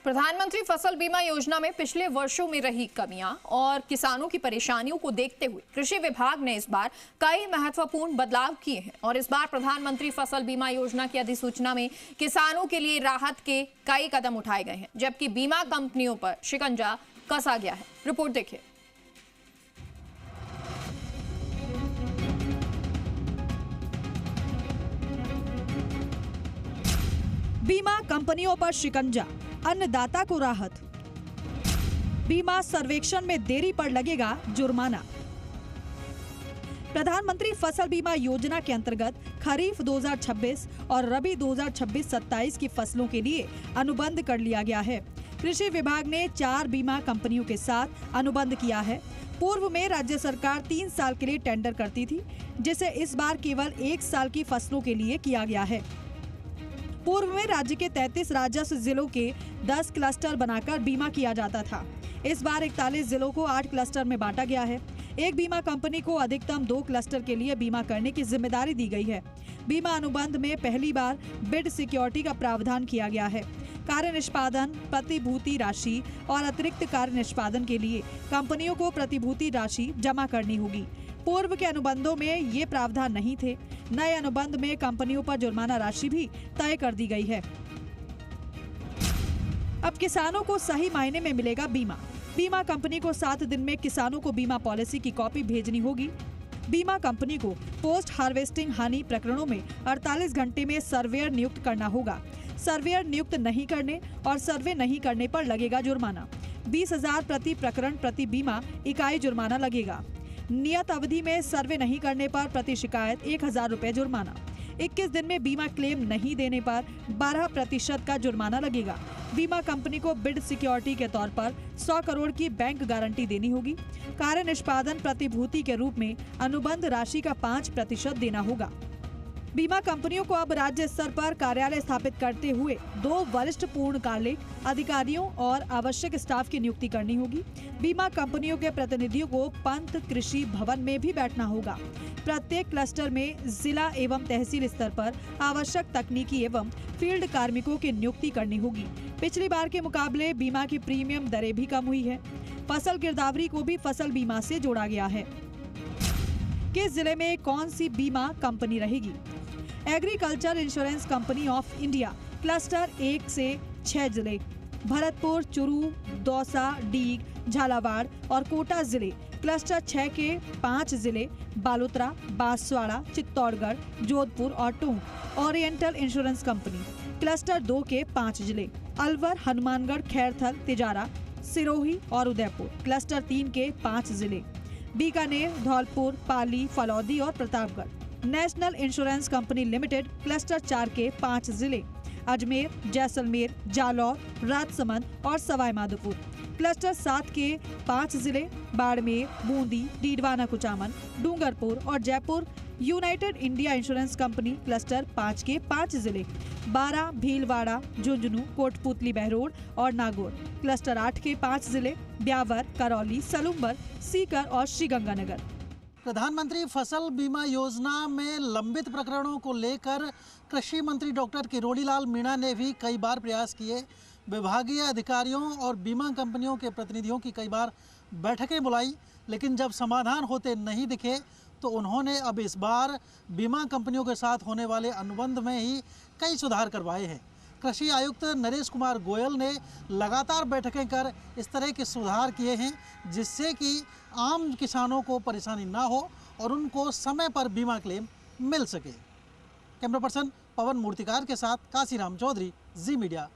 प्रधानमंत्री फसल बीमा योजना में पिछले वर्षों में रही कमियां और किसानों की परेशानियों को देखते हुए कृषि विभाग ने इस बार कई महत्वपूर्ण बदलाव किए हैं और इस बार प्रधानमंत्री फसल बीमा योजना की अधिसूचना में किसानों के लिए राहत के कई कदम उठाए गए हैं, जबकि बीमा कंपनियों पर शिकंजा कसा गया है। रिपोर्ट देखिए। बीमा कंपनियों पर शिकंजा, अन्नदाता को राहत। बीमा सर्वेक्षण में देरी पर लगेगा जुर्माना। प्रधानमंत्री फसल बीमा योजना के अंतर्गत खरीफ 2026 और रबी 2026-27 की फसलों के लिए अनुबंध कर लिया गया है। कृषि विभाग ने 4 बीमा कंपनियों के साथ अनुबंध किया है। पूर्व में राज्य सरकार 3 साल के लिए टेंडर करती थी, जिसे इस बार केवल 1 साल की फसलों के लिए किया गया है। पूर्व में राज्य के 33 राजस्व जिलों के 10 क्लस्टर बनाकर बीमा किया जाता था। इस बार 41 जिलों को 8 क्लस्टर में बांटा गया है। एक बीमा कंपनी को अधिकतम 2 क्लस्टर के लिए बीमा करने की जिम्मेदारी दी गई है। बीमा अनुबंध में पहली बार बिड सिक्योरिटी का प्रावधान किया गया है। कार्य निष्पादन, प्रतिभूति राशि और अतिरिक्त कार्य निष्पादन के लिए कंपनियों को प्रतिभूति राशि जमा करनी होगी। पूर्व के अनुबंधों में ये प्रावधान नहीं थे। नए अनुबंध में कंपनियों पर जुर्माना राशि भी तय कर दी गई है। अब किसानों को सही मायने में मिलेगा बीमा। बीमा कंपनी को 7 दिन में किसानों को बीमा पॉलिसी की कॉपी भेजनी होगी। बीमा कंपनी को पोस्ट हार्वेस्टिंग हानि प्रकरणों में 48 घंटे में सर्वेयर नियुक्त करना होगा। सर्वेयर नियुक्त नहीं करने और सर्वे नहीं करने पर लगेगा जुर्माना। 20,000 प्रति प्रकरण प्रति बीमा इकाई जुर्माना लगेगा। नियत अवधि में सर्वे नहीं करने पर प्रति शिकायत 1,000 रुपए जुर्माना। 21 दिन में बीमा क्लेम नहीं देने पर 12% का जुर्माना लगेगा। बीमा कंपनी को बिड सिक्योरिटी के तौर पर 100 करोड़ की बैंक गारंटी देनी होगी। कार्य निष्पादन प्रतिभूति के रूप में अनुबंध राशि का 5% देना होगा। बीमा कंपनियों को अब राज्य स्तर पर कार्यालय स्थापित करते हुए 2 वरिष्ठ पूर्णकालिक अधिकारियों और आवश्यक स्टाफ की नियुक्ति करनी होगी। बीमा कंपनियों के प्रतिनिधियों को पंत कृषि भवन में भी बैठना होगा। प्रत्येक क्लस्टर में जिला एवं तहसील स्तर पर आवश्यक तकनीकी एवं फील्ड कार्मिकों की नियुक्ति करनी होगी। पिछली बार के मुकाबले बीमा की प्रीमियम दरें भी कम हुई है। फसल गिरदावरी को भी फसल बीमा से जोड़ा गया है। किस जिले में कौन सी बीमा कंपनी रहेगी? Agriculture insurance company of India cluster 1 से 6 जिले, भरतपुर, चुरू, दौसा, डीग, झालावाड़ और कोटा जिले। क्लस्टर 6 के 5 जिले, बालोतरा, बांसवाड़ा, चित्तौड़गढ़, जोधपुर और Tonk. Oriental insurance company cluster 2 के 5 जिले, अलवर, हनुमानगढ़, खैरथल, तिजारा, सिरोही और उदयपुर। क्लस्टर 3 के 5 जिले, बीकानेर, धौलपुर, पाली, फलौदी और Pratapgarh. National insurance company limited cluster 4 के 5 जिले, अजमेर, जैसलमेर, जालौर, राजसमंद और सवाई माधोपुर। क्लस्टर 7 के 5 जिले, बाड़मेर, बूंदी, डीडवाना कुचामन, डूंगरपुर और Jaipur. United India insurance company cluster 5 के 5 जिले, बारा, भीलवाड़ा, झुंझुनू, कोटपुतली, बहरोड और नागौर। क्लस्टर 8 के 5 जिले, ब्यावर, करौली, सलूम्बर, सीकर और श्रीगंगानगर। प्रधानमंत्री फसल बीमा योजना में लंबित प्रकरणों को लेकर कृषि मंत्री डॉक्टर किरोड़ी लाल मीणा ने भी कई बार प्रयास किए। विभागीय अधिकारियों और बीमा कंपनियों के प्रतिनिधियों की कई बार बैठकें बुलाई, लेकिन जब समाधान होते नहीं दिखे तो उन्होंने अब इस बार बीमा कंपनियों के साथ होने वाले अनुबंध में ही कई सुधार करवाए हैं। कृषि आयुक्त नरेश कुमार गोयल ने लगातार बैठकें कर इस तरह के सुधार किए हैं जिससे कि आम किसानों को परेशानी ना हो और उनको समय पर बीमा क्लेम मिल सके। कैमरा पर्सन पवन मूर्तिकार के साथ काशीराम चौधरी, जी मीडिया।